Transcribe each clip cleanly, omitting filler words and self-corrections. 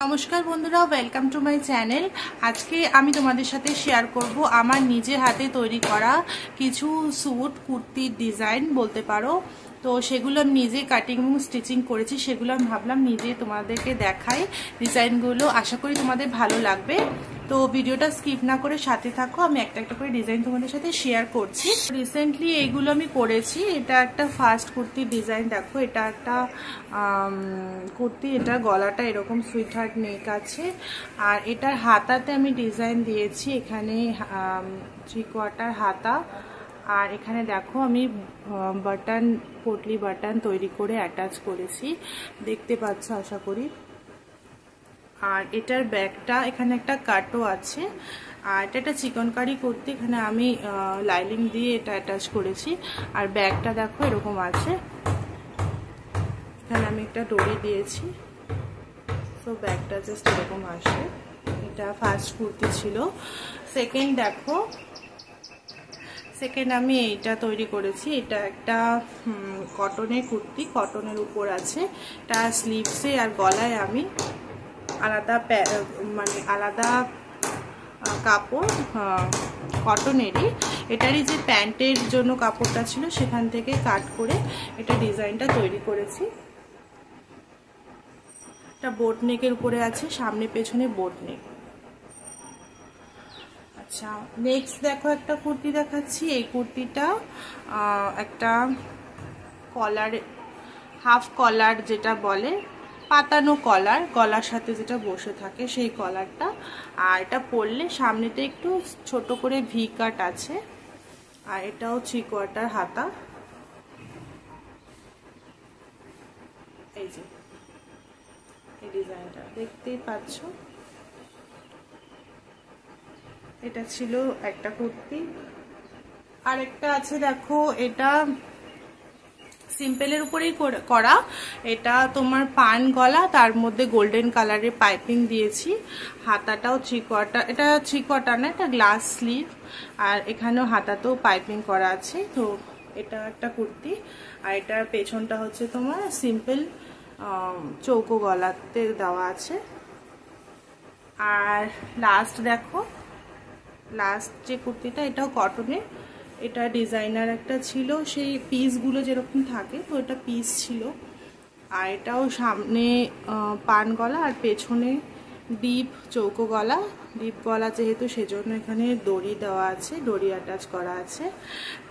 নমস্কার বন্ধুরা, welcome to my channel. আজকে আমি তোমাদের সাথে শেয়ার করব আমার নিজে হাতে তৈরি করা কিছু স্যুট কুর্তির ডিজাইন বলতে পারো। তো সেগুলো আমি নিজে কাটিং এবং স্টিচিং করেছি, সেগুলো আমি ভাবলাম নিজে তোমাদেরকে দেখাই। ডিজাইনগুলো আশা করি তোমাদের ভালো লাগবে। তো ভিডিওটা স্কিপ না করে সাথে থাকো, আমি একটা একটা করে ডিজাইন তোমাদের সাথে শেয়ার করছি। রিসেন্টলি এইগুলো আমি করেছি। এটা একটা ফার্স্ট কুর্তির ডিজাইন, দেখো এটা একটা কুর্তি, এটা গলাটা এরকম সুইট হার্ট নেক আছে, আর এটার হাতাতে আমি ডিজাইন দিয়েছি। এখানে 3/4 হাতা, আর এখানে দেখো আমি বাটন, পটলি বাটন তৈরি করে অ্যাটাচ করেছি, দেখতে পাচ্ছ আশা করি। আর এটার ব্যাগটা এখানে একটা কাটও আছে, আর এটা একটা চিকনকারি কুর্তি, এখানে আমি লাইনিং দিয়ে এটা অ্যাটাচ করেছি। আর ব্যাগটা দেখো এরকম আছে, এখানে আমি একটা দড়ি দিয়েছি। তো ব্যাগটা জাস্ট এরকম আসে। এটা ফার্স্ট কুর্তি ছিল। সেকেন্ড দেখো, সেকেন্ড আমি এইটা তৈরি করেছি। এটা একটা কটনের কুর্তি, কটনের উপর আছে, এটা স্লিভসে আর গলায় আমি আলাদা মানে আলাদা কাপড় কটনেরই, এটারই যে প্যান্টের জন্য কাপড়টা ছিল সেখান থেকে কাট করে এটা ডিজাইনটা তৈরি করেছি। এটা বোট নেকের উপরে আছে, সামনে পেছনে বোট নেক। আচ্ছা, নেক্সট দেখো একটা কুর্তি দেখাচ্ছি। এই কুর্তিটা একটা কলার, হাফ কলার যেটা বলে, পাতানো কলার, গলার সাথে যেটা বসে থাকে সেই কলারটা। আর এটা পরলে সামনেতে একটু ছোট করে ভি কাট আছে, আর এটাও 3/4 হাতা। এই যে এই ডিজাইনটা দেখতেই পাচ্ছ। এটা ছিল একটা কুর্তি। আর একটা আছে দেখো, এটা সিম্পলের উপরেই করা। এটা তোমার পান গলা, তার মধ্যে গোল্ডেন কালারের পাইপিং দিয়েছি। হাতাটাও 3/4, এটা 3/4 না, এটা গ্লাস স্লিভ, আর এখানেও হাতাতেও পাইপিং করা আছে। তো এটা একটা কুর্তি। আর এটার পেছনটা হচ্ছে তোমার সিম্পল চৌকো গলাতে দেওয়া আছে। আর লাস্ট দেখো, লাস্ট যে কুর্তিটা, এটাও কটনের, এটা ডিজাইনার একটা ছিল, সেই পিসগুলো যেরকম থাকে, তো এটা পিস ছিল। আর এটাও সামনে পান গলা আর পেছনে ডিপ চৌকো গলা। ডিপ গলা যেহেতু সেজন্য এখানে দড়ি দেওয়া আছে, দড়ি অ্যাটাচ করা আছে।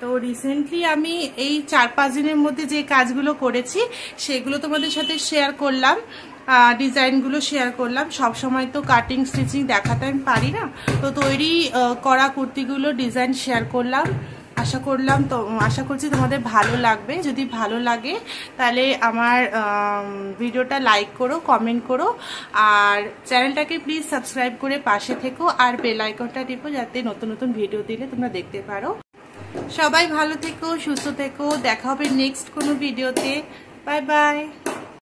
তো রিসেন্টলি আমি এই 4-5 দিনের মধ্যে যে কাজগুলো করেছি সেগুলো তোমাদের সাথে শেয়ার করলাম, ডিজাইনগুলো শেয়ার করলাম। সব সময় তো কাটিং স্টিচিং দেখাতে আমি পারি না, তো তৈরি করা কুর্তিগুলো ডিজাইন শেয়ার করলাম। আশা করছি তোমাদের ভালো লাগবে। যদি ভালো লাগে তাহলে আমার ভিডিওটা লাইক করো, কমেন্ট করো, আর চ্যানেলটাকে প্লিজ সাবস্ক্রাইব করে পাশে থেকো, আর বেল আইকনটা টিপো যাতে নতুন নতুন ভিডিও দিলে তোমরা দেখতে পারো। সবাই ভালো থেকো, সুস্থ থেকো, দেখা হবে নেক্সট কোনো ভিডিওতে। Bye bye.